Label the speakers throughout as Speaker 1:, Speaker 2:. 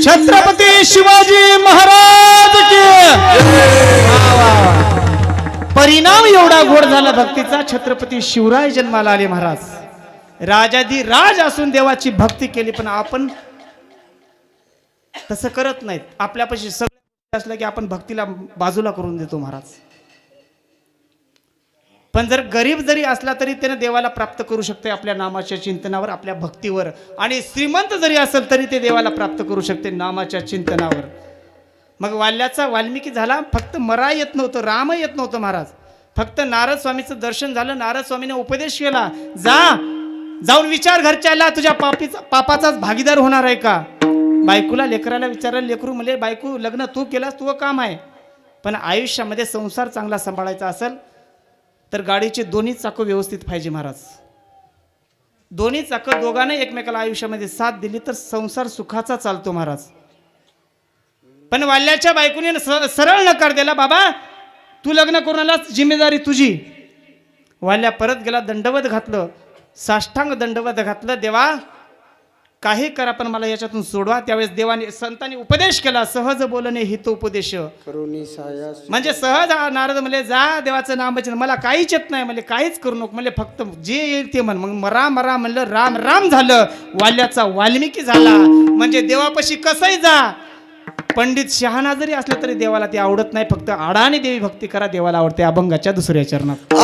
Speaker 1: छत्रपती शिवाजी महाराज की परिणाम एवढा गोड झाला भक्तीचा, छत्रपती शिवराय जन्माला आले महाराज. राजाधी राज असून देवाची भक्ती केली, पण आपण तसं करत नाहीत. आपल्यापाशी सगळं असलं की आपण भक्तीला बाजूला करून देतो महाराज. पण जर गरीब जरी असला तरी त्याने देवाला प्राप्त करू शकते आपल्या नामाच्या चिंतनावर, आपल्या भक्तीवर. आणि श्रीमंत जरी असेल तरी ते देवाला प्राप्त करू शकते नामाच्या चिंतनावर. मग वाल्याचा वाल्मिकी झाला, फक्त मरा येत नव्हतं, राम येत नव्हतं महाराज. फक्त नारद स्वामीचं दर्शन झालं, नारद स्वामीने उपदेश केला, जाऊन विचार घरच्याला, तुझ्या पापाचाच भागीदार होणार आहे का. बायकोला लेकराला विचारायला, लेकरू म्हणजे बायको लग्न तू केलास, तू काम आहे, पण आयुष्यामध्ये संसार चांगला सांभाळायचा असेल तर गाडीचे दोन्ही चाकं व्यवस्थित पाहिजे महाराज. दोन्ही चाकं दोघांना एकमेकाला आयुष्यामध्ये साथ दिली तर संसार सुखाचा चालतो महाराज. पण वाल्याच्या बायकोने सरळ नकार दिला, बाबा तू लग्न करून आलास, जिम्मेदारी तुझी. वाल्या परत गेला, दंडवत घातलं, साष्टांग दंडवत घातलं, देवा काही करा पण मला याच्यातून सोडवा. त्यावेळेस देवाने संतांनी उपदेश केला, सहज बोलणे हित उपदेश. म्हणजे सहज नारद म्हणले, जा देवाचं नाम वचन, मला काहीच येत नाही, म्हणजे काहीच करू नको, म्हणजे फक्त जे येईल ते म्हण. मग मरा म्हणलं, राम राम झालं, वाल्याचा वाल्मिकी झाला. म्हणजे देवापाशी कसंही जा, पंडित शहाणा जरी असलं तरी देवाला ते आवडत नाही. फक्त आडाने देवी भक्ती करा, देवाला आवडते. अभंगाच्या दुसऱ्या चरणात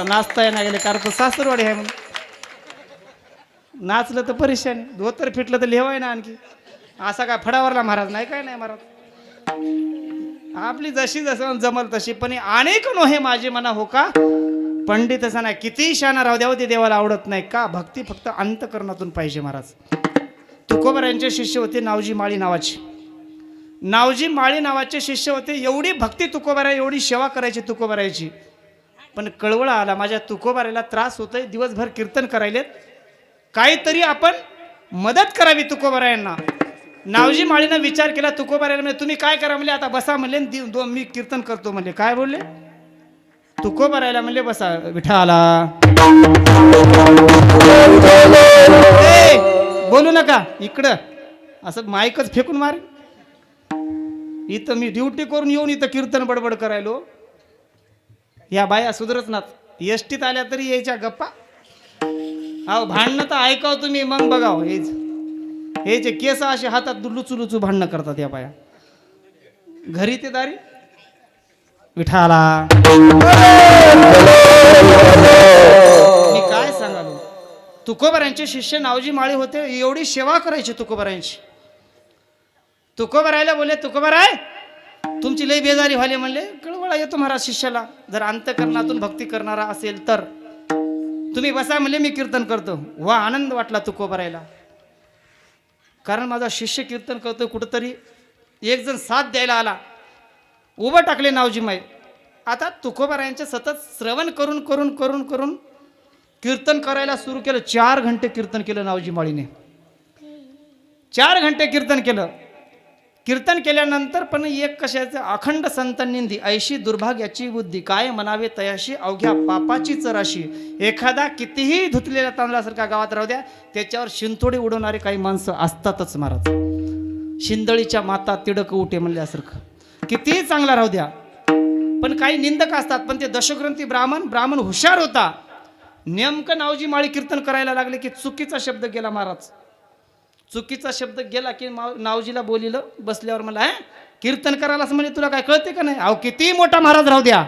Speaker 1: नाचता येणार गेले, कारण तर सासरवाडी आहे म्हणून. नाचलं तर परेशान, धोतर फिटलं तर लिहावाय ना आणखी. असा काय फडावरला महाराज नाही, काय नाही महाराज, आपली जशी जसं जमल तशी. पण अनेक नोहे माझे मना हो का, पंडित असा नाही, किती शाना राहू द्यावं ते देवाला आवडत नाही का. भक्ती फक्त अंतकरणातून पाहिजे महाराज. तुकोबा यांचे शिष्य होते नावजी माळी नावाचे. नावजी माळी नावाचे शिष्य होते. एवढी भक्ती तुकोबा, एवढी सेवा करायची तुकोबारायची. पण कळवळा आला, माझ्या तुकोबारायला त्रास होतोय, दिवसभर कीर्तन करायलेत, काहीतरी आपण मदत करावी तुकोबारायांना. नावजी माळीनं विचार केला, तुकोबारायला म्हणजे तुम्ही काय करा म्हणले, आता बसा म्हणले, मी कीर्तन करतो म्हणले. काय बोलले, तुकोबारायला म्हणले बसा. विठाला बोलू नका इकडं, असं माईकच फेकून मारे. इथं मी ड्युटी करून येऊन इथं कीर्तन बडबड करायलो. या बाया सुधरत नात, एसटीत आल्या तरी यायच्या गप्पा. अहो भांडणं तर ऐकाव तुम्ही, मग बघाव. हे जे केस असे हातात लुचू लुचू भांडणं करतात या बाया. घरी ते दारी विठाला. मी काय सांगालो, तुकोबारायांचे शिष्य नावजी माळी होते, एवढी सेवा करायची तुकोबारायांची. तुकोबारायला बोले, तुकोबाराय तुमची लई बेजारी व्हाली म्हणले. कळवळा येतो महाराज शिष्याला, जर अंतकरणातून भक्ती करणारा असेल तर. तुम्ही बसा म्हणले, मी कीर्तन करतो. वा आनंद वाटला तुकोबारायला, कारण माझा शिष्य कीर्तन करतोय. कुठंतरी एक जण साथ द्यायला आला. उभं टाकले नावजी माई. आता तुकोबारायांचे सतत श्रवण करून करून करून करून कीर्तन करायला सुरू केलं. 4 घंटे कीर्तन केलं नावजी माळीने. 4 घंटे कीर्तन केलं. कीर्तन केल्यानंतर पण एक कशाचं अखंड संतनिंदी ऐशी दुर्भाग्याची बुद्धी काय म्हणावे तयाशी अवघ्या पापाची चराशी. एखादा कितीही धुतलेल्या तांदळासारखा गावात राहू द्या, त्याच्यावर शिंतोडे उडवणारे काही माणसं असतातच महाराज. शिंदळीच्या माता तिडक उठे म्हणल्यासारखं कितीही चांगला राहू द्या, पण काही निंदक असतात. पण ते दशग्रंथी ब्राह्मण हुशार होता. नेमकं नावजी माळी कीर्तन करायला लागले की चुकीचा शब्द गेला महाराज. चुकीचा शब्द गेला की नावजीला बोलिलं बसल्यावर, मला कीर्तन करायला असं म्हणजे तुला काय कळते का नाही. अहो किती मोठा महाराज राहू द्या,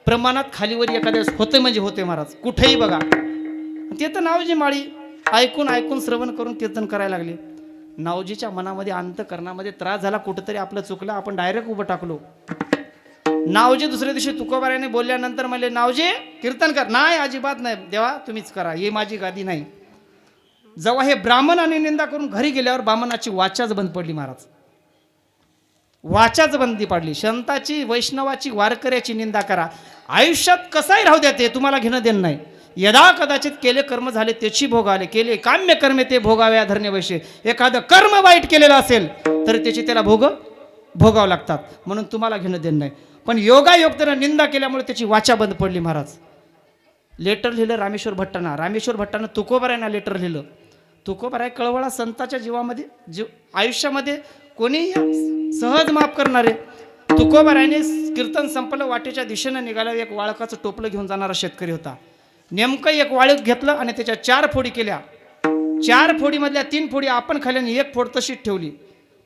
Speaker 1: प्रमाणात खालीवर एखाद्या होते म्हणजे होते महाराज, कुठेही बघा. ते तर नावजी माळी ऐकून श्रवण करून कीर्तन करायला लागले. नावजीच्या मनामध्ये अंतकरणामध्ये त्रास झाला, कुठंतरी आपलं चुकलं, आपण डायरेक्ट उभं टाकलो. नावजी दुसऱ्या दिवशी तुकोबाराने बोलल्यानंतर म्हणले, नावजी कीर्तन कर. नाही अजिबात नाही देवा, तुम्हीच करा, ही माझी गादी नाही. जेव्हा हे ब्राह्मणाने निंदा करून घरी गेल्यावर ब्राह्मणाची वाचाच बंद पडली महाराज. वाचाच बंदी पडली. संताची, वैष्णवाची, वारकऱ्याची निंदा करा, आयुष्यात कसाही राहू द्या, ते तुम्हाला घेणं देणं नाही. यदा कदाचित केले कर्म झाले त्याची भोग आले, केले काम्य कर्मे ते भोगाव्या धरणे वैशे. एखादं कर्म वाईट केलेलं असेल तर त्याची त्याला भोगावं लागतात, म्हणून तुम्हाला घेणं देणं नाही. पण योगायोग त्यानं निंदा केल्यामुळे त्याची वाचा बंद पडली महाराज. लेटर लिहिलं रामेश्वर भट्टानं तुकोबारायांना लेटर लिहिलं. तुकोबाराय कळवळा संताच्या जीवामध्ये आयुष्यामध्ये कोणी सहज माफ करणारे. तुकोबारायाने कीर्तन संपलं, वाटेच्या दिशेनं निघाला. एक वाळकाचं टोपलं घेऊन जाणारा शेतकरी होता. नेमकं एक वाळूक घेतलं आणि त्याच्या 4 फोडी केल्या. 4 फोडीमधल्या 3 फोडी आपण खाल्याने 1 फोड तशीच ठेवली.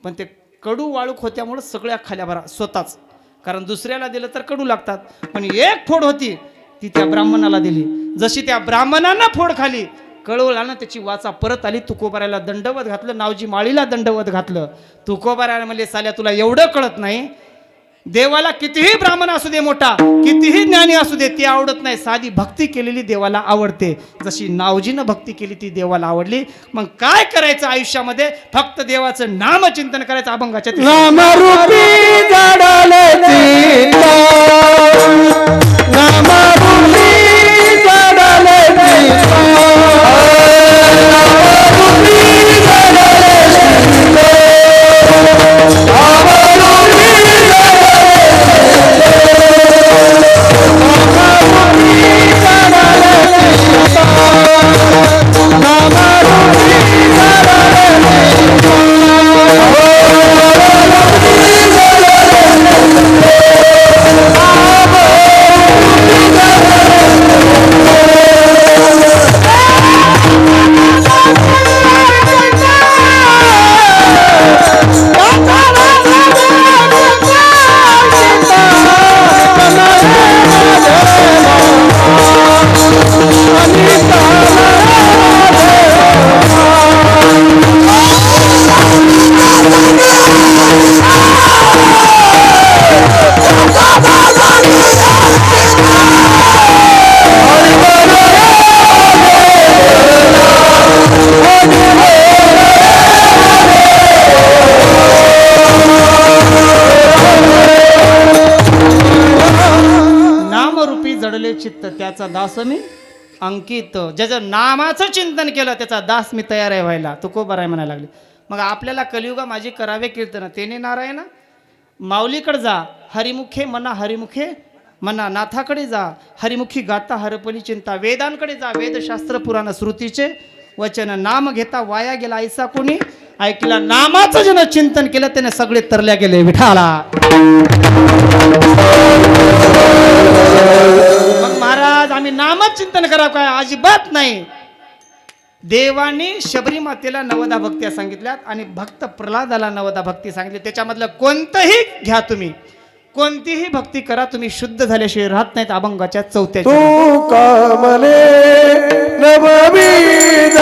Speaker 1: पण ते कडू वाळूक होत्यामुळं सगळ्या खाल्या भरा स्वतःच, कारण दुसऱ्याला दिलं तर कडू लागतात. पण 1 फोड होती ती त्या ब्राह्मणाला दिली. जशी त्या ब्राह्मणांना फोड खाली, कळवळानं त्याची वाचा परत आली. तुकोबारायला दंडवत घातलं, नावजी माळीला दंडवत घातलं. तुकोबारायला म्हणले, साल्या तुला एवढं कळत नाही, देवाला कितीही ब्राह्मण असू दे, मोठा कितीही ज्ञानी असू दे, ती आवडत नाही. साधी भक्ती केलेली देवाला आवडते. जशी नावजीनं भक्ती केली ती देवाला आवडली. मग काय करायचं आयुष्यामध्ये, फक्त देवाचं नामचिंतन करायचं. अभंगाच्या नामरूपी झाडाला चित्त त्याचा दास मी अंकित. ज्याचं नामाचं चिंतन केलं त्याचा दास मी तयार आहे व्हायला. तुकोबाराय म्हणायला लागले. मग आपल्याला कलियुगा माझी करावे कीर्तन. तेने नारायण माऊलीकडे जा, हरिमुखे मना नाथाकडे जा, हरिमुखी गाता हरपली चिंता. वेदांकडे जा, वेदशास्त्र पुराण श्रुतीचे वचन. नाम घेता वाया गेला ऐसा कोणी, ऐकला नामाचं ज्यानं चिंतन केलं त्याने सगळे तरल्या गेले विठाला. मग महाराज आम्ही नामच चिंतन करावं काय, अजिबात नाही. देवाने शबरी मातेला 9 भक्त्या सांगितल्यात आणि भक्त प्रल्हादाला 9 भक्ती सांगितली. त्याच्यामधलं कोणतंही घ्या तुम्ही, कोणतीही भक्ती करा, तुम्ही शुद्ध झाल्याशिवाय राहत नाहीत. अभंगाच्या 4थ्या
Speaker 2: तू कामले नववीद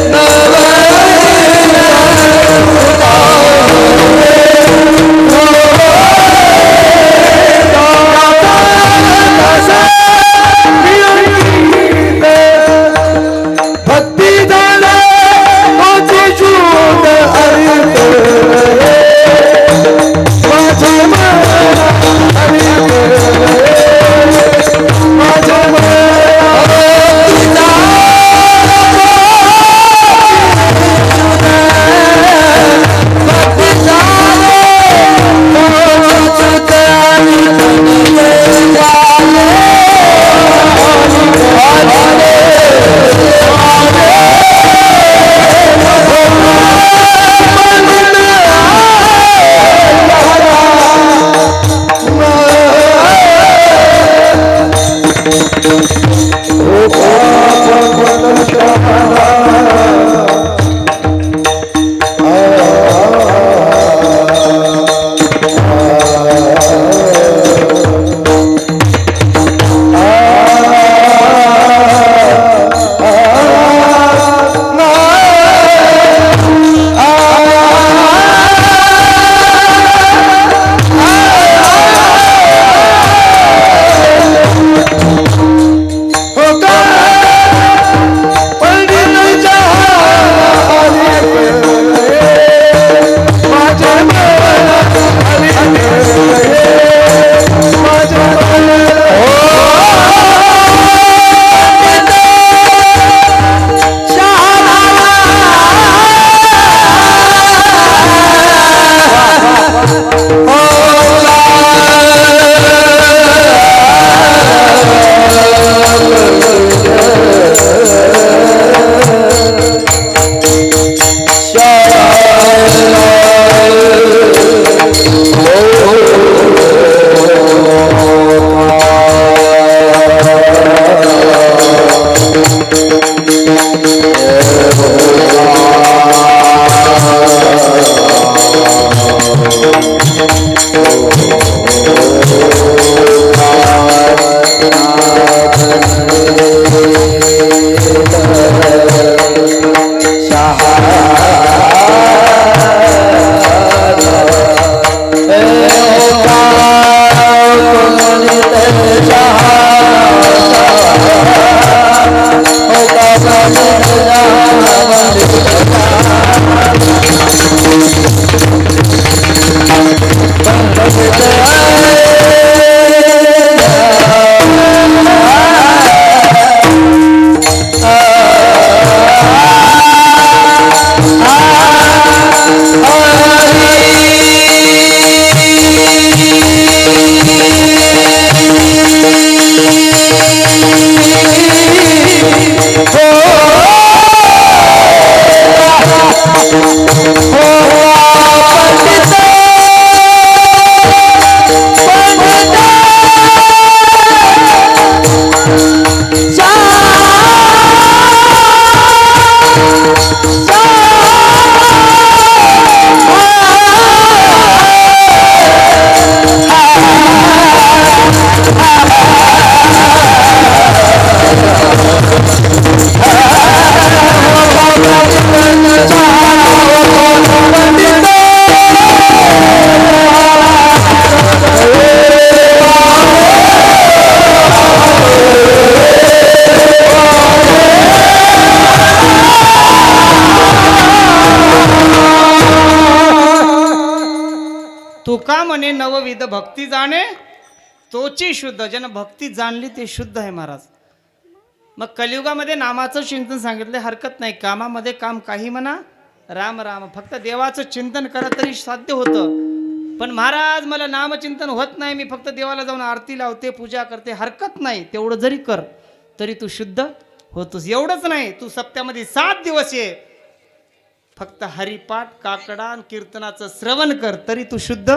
Speaker 2: No
Speaker 1: तुका म्हणे नवविध भक्ती जाणे तोची शुद्ध. ज्यानं भक्ती जाणली ते शुद्ध आहे महाराज. मग कलियुगामध्ये नामाचं चिंतन सांगितलं, हरकत नाही. कामामध्ये काम काही म्हणा, राम राम, फक्त देवाचं चिंतन करा तरी साध्य होतं. पण महाराज मला नामचिंतन होत नाही, मी फक्त देवाला जाऊन आरती लावते, पूजा करते, हरकत नाही. तेवढं जरी कर तरी तू शुद्ध होतोस. एवढंच नाही, तू सप्त्यामध्ये 7 दिवस ये, फक्त हरिपाठ, काकडा आणि कीर्तनाचं श्रवण कर तरी तू शुद्ध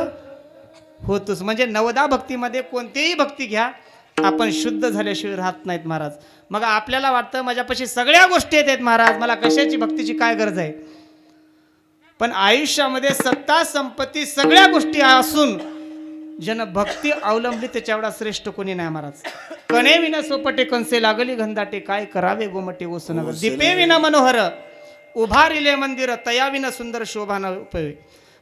Speaker 1: होतोस. म्हणजे 9 भक्तीमध्ये कोणतीही भक्ती घ्या, आपण शुद्ध झाल्याशिवाय राहत नाहीत महाराज. मग आपल्याला वाटतं माझ्यापाशी सगळ्या गोष्टी आहेत महाराज, मला कशाची भक्तीची काय गरज आहे. पण आयुष्यामध्ये सत्ता संपत्ती सगळ्या गोष्टी असून ज्यानं भक्ती अवलंबली त्याच्या एवढा श्रेष्ठ कोणी नाही महाराज. कणे विना सोपटे कंसे लागली घंदाटे, काय करावे गोमटे ओसनगर. दीपे विना मनोहर उभारिले मंदिर, तया विना सुंदर शोभा न उपयोगी.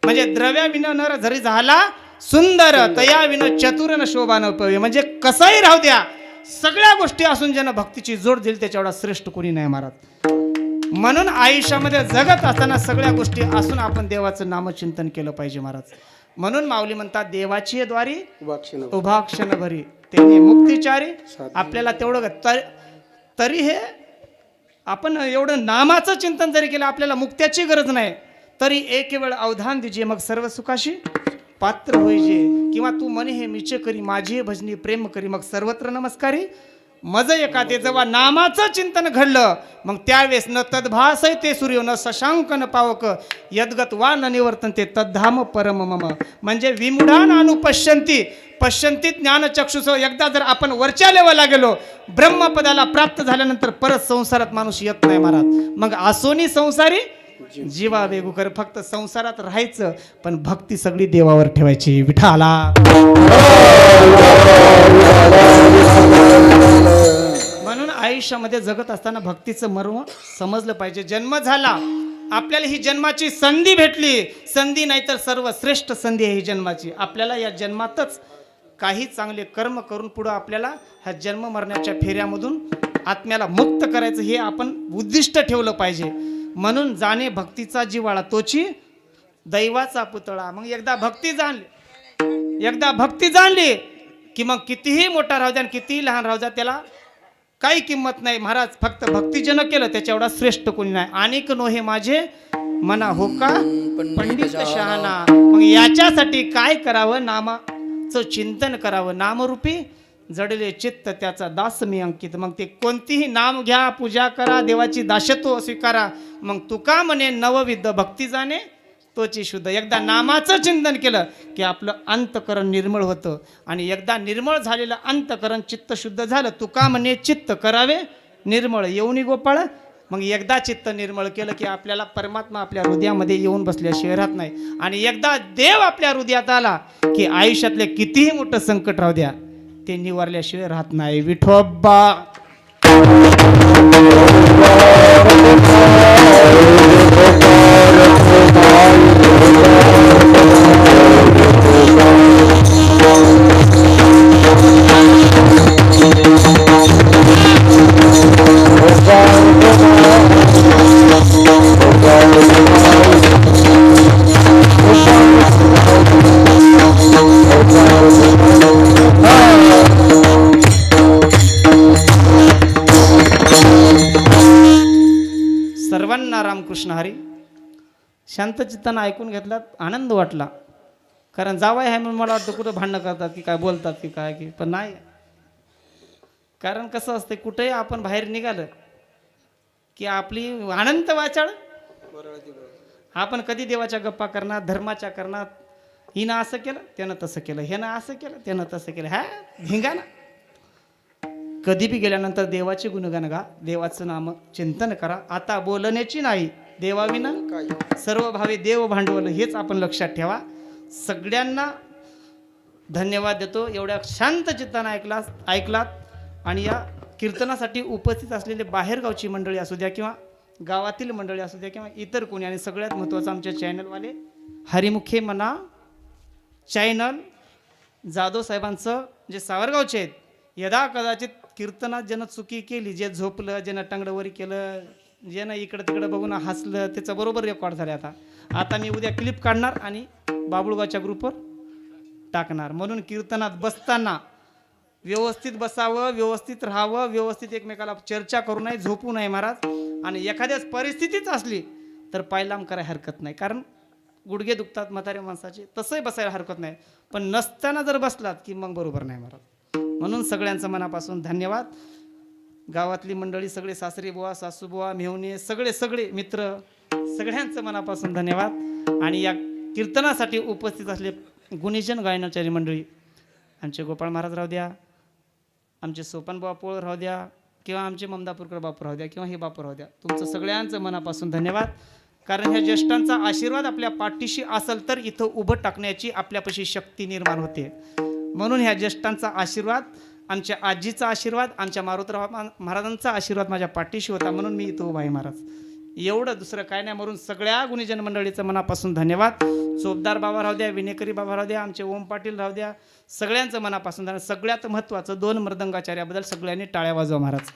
Speaker 1: म्हणजे द्रव्या विना नर जरी झाला सुंदर, तया विना चतुर न शोभा न उपयोगी. म्हणजे कसंही राहू द्या, सगळ्या गोष्टी असून ज्यानं भक्तीची जोड दिली त्याच्या एवढा श्रेष्ठ कोणी नाही महाराज. म्हणून आयुष्यामध्ये जगत असताना सगळ्या गोष्टी असून आपण देवाचं नामचिंतन केलं पाहिजे महाराज. म्हणून माऊली म्हणतात, देवाची द्वारी उभा क्षण भरी, त्यांनी मुक्तिचारी. आपल्याला तेवढं तरी हे आपण एवढं नामाचं चिंतन जरी केलं, आपल्याला मुक्त्याची गरज नाही, तरी एक वेळ अवधान दिजे, मग सर्व सुखाशी पात्र होईजे. किंवा तू म्हणे हे मीचे करी, माझी भजनी प्रेम करी, मग सर्वत्र नमस्कारी मज एका. ते जेव्हा नामाचं चिंतन घडलं, मग त्यावेळेस न तद्भास ते सूर्य न शशांक न पावक, यद्गत वा न निवर्तन ते तद्धाम परम मम. म्हणजे विमुढान अनुपश्यंती पश्यंती ज्ञानचक्षुष. एकदा जर आपण वरच्या लेवलला गेलो, ब्रह्मपदाला प्राप्त झाल्यानंतर परत संसारात माणूस येत नाही महाराज. मग आसोनी संसारी जीवा वेगुकर. फक्त संसारात राहायचं, पण भक्ती सगळी देवावर ठेवायची. विठाला म्हणून आयुष्यामध्ये जगत असताना भक्तीचं मर्म समजलं पाहिजे. जन्म झाला, आपल्याला ही जन्माची संधी भेटली, संधी नाही तर सर्वश्रेष्ठ संधी आहे ही जन्माची. आपल्याला या जन्मातच काही चांगले कर्म करून पुढं आपल्याला ह्या जन्म मरण्याच्या फेऱ्यामधून आत्म्याला मुक्त करायचं, हे आपण उद्दिष्ट ठेवलं पाहिजे. म्हणून जाणे भक्तीचा जिव्हाळा, तोची दैवाचा पुतळा. मग एकदा भक्ती जाणली की मग कितीही मोठा राहू द्या आणि कितीही लहान राहू द्या, त्याला काही किंमत नाही महाराज. फक्त भक्तीजन केलं त्याच्या एवढा श्रेष्ठ कोणी नाही. अनेक नोहे माझे मना हो का पंडित शहाणा. मग याच्यासाठी काय करावं, नामाचं चिंतन करावं. नामरूपी जडले चित्त त्याचा दास मी अंकित. मग ते कोणतीही नाम घ्या, पूजा करा, देवाची दासत्व स्वीकारा. मग तुका म्हणे नवविध भक्ती जाणे तोची शुद्ध. एकदा नामाचं चिंतन केलं की आपलं अंतकरण निर्मळ होतं, आणि एकदा निर्मळ झालेलं अंतकरण चित्त शुद्ध झालं. तुका म्हणे चित्त करावे निर्मळ येऊनी गोपाळ. मग एकदा चित्त निर्मळ केलं की आपल्याला परमात्मा आपल्या हृदयामध्ये येऊन बसल्याशिवाय राहत नाही. आणि एकदा देव आपल्या हृदयात आला की आयुष्यातले कितीही मोठं संकट राहू द्या, ते निवारल्याशिवाय राहत नाही. विठोबा सर्वांना रामकृष्ण हरी. शांतचित्तानं ऐकून घेतला, आनंद वाटला. कारण जावाय आहे म्हणून मला वाटतं कुठं भांडणं करतात की काय, बोलतात की काय की, पण नाही. कारण कसं असते, कुठेही आपण बाहेर निघालं की आपली अनंत वाचाळ आपण कधी देवाच्या गप्पा करणार, धर्माच्या करणार. हिनं असं केलं, त्यानं तसं केलं, ह्यानं असं केलं, त्यानं तसं केलं. हा धिंगा ना. कधी बी गेल्यानंतर देवाचे गुणगान गा, देवाचं नाम चिंतन करा. आता बोलण्याची नाही, देवाविना सर्व भावी देव भांडवल, हेच आपण लक्षात ठेवा. सगळ्यांना धन्यवाद देतो. एवढ्या शांत चित्तानं ऐकलात. आणि या कीर्तनासाठी उपस्थित असलेले बाहेरगावची मंडळी असू द्या किंवा गावातील मंडळी असू द्या किंवा इतर कोणी, आणि सगळ्यात महत्त्वाचं आमच्या चॅनलवाले हरिमुखे मना चॅनल जाधव साहेबांचं, जे सावरगावचे आहेत, यदा कदाचित कीर्तनात ज्यानं चुकी केली, जे झोपलं, ज्यानं टंगडवरी केलं, ज्यानं इकडं तिकडं बघून हसलं, त्याचं बरोबर रेकॉर्ड झाले. आता मी उद्या क्लिप काढणार आणि बाबुळगावच्या ग्रुपवर टाकणार. म्हणून कीर्तनात बसताना व्यवस्थित बसावं, व्यवस्थित राहावं, व्यवस्थित एकमेकाला चर्चा करू नये, झोपू नये महाराज. आणि एखाद्याच परिस्थितीच असली तर पायलाम करायला हरकत नाही, कारण गुडघे दुखतात म्हातारे माणसाचे, तसंही बसायला हरकत नाही. पण नसताना जर बसलात की मग बरोबर नाही महाराज. म्हणून सगळ्यांचं मनापासून धन्यवाद. गावातली मंडळी सगळे, सासरी बुवा, सासू बुवा, मेहुणे, सगळे मित्र, सगळ्यांचं मनापासून धन्यवाद. आणि या कीर्तनासाठी उपस्थित असले गुणीजन गायनाचारी मंडळी, आमचे गोपाळ महाराज राहू द्या, आमचे सोपान बापू राहू द्या, किंवा आमचे ममदापूरकर बापू राहू द्या, किंवा हे बापू राहू द्या, तुमचं सगळ्यांचं मनापासून धन्यवाद. कारण ह्या ज्येष्ठांचा आशीर्वाद आपल्या पाठीशी असेल तर इथं उभं टाकण्याची आपल्यापाशी शक्ती निर्माण होते. म्हणून ह्या ज्येष्ठांचा आशीर्वाद, आमच्या आजीचा आशीर्वाद, आमच्या मारुतराव महाराजांचा आशीर्वाद माझ्या पाठीशी होता, म्हणून मी इथं उभा आहे महाराज. एवढं, दुसरं काय नाही. म्हणून सगळ्या गुणीजन मंडळीचं मनापासून धन्यवाद. चोपदार बाबा राहू द्या, विनेकरी बाबा राहू द्या, आमचे ओम पाटील राहू द्या, सगळ्यांचं मनापासून धन्यवाद. सगळ्यात महत्त्वाचं 2 मृदंगाचार्याबद्दल सगळ्यांनी टाळ्या वाजवा महाराज.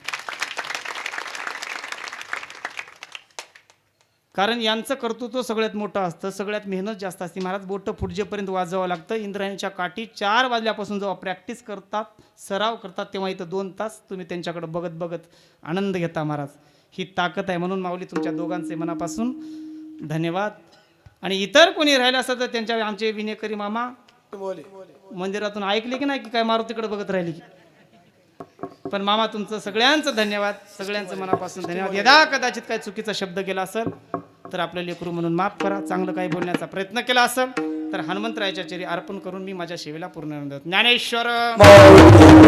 Speaker 1: कारण यांचं कर्तृत्व सगळ्यात मोठं असतं, सगळ्यात मेहनत जास्त असते महाराज. बोटं फुटजेपर्यंत वाजवावं लागतं. इंद्रायणीच्या काठी 4 वाजल्यापासून जेव्हा प्रॅक्टिस करतात, सराव करतात, तेव्हा इथं 2 तास तुम्ही त्यांच्याकडे बघत आनंद घेता महाराज. ही ताकद आहे. म्हणून माऊली तुमच्या दोघांचे मनापासून धन्यवाद. आणि इतर कोणी राहिलं असतं तर त्यांच्या, आमचे विनेकरी मामा मंदिरातून ऐकले की नाही की काय मारुतीकडे बघत राहिले की. पण मामा तुमचं सगळ्यांचं धन्यवाद, सगळ्यांचं मनापासून धन्यवाद. यदा कदाचित काही चुकीचा शब्द केला असेल तर आपलं लेकरू म्हणून माफ करा. चांगलं काही बोलण्याचा प्रयत्न केला असेल तर हनुमंतरायाच्या चरी अर्पण करून मी माझ्या सेवेला पूर्ण देतो. ज्ञानेश्वर
Speaker 2: हरेश्वर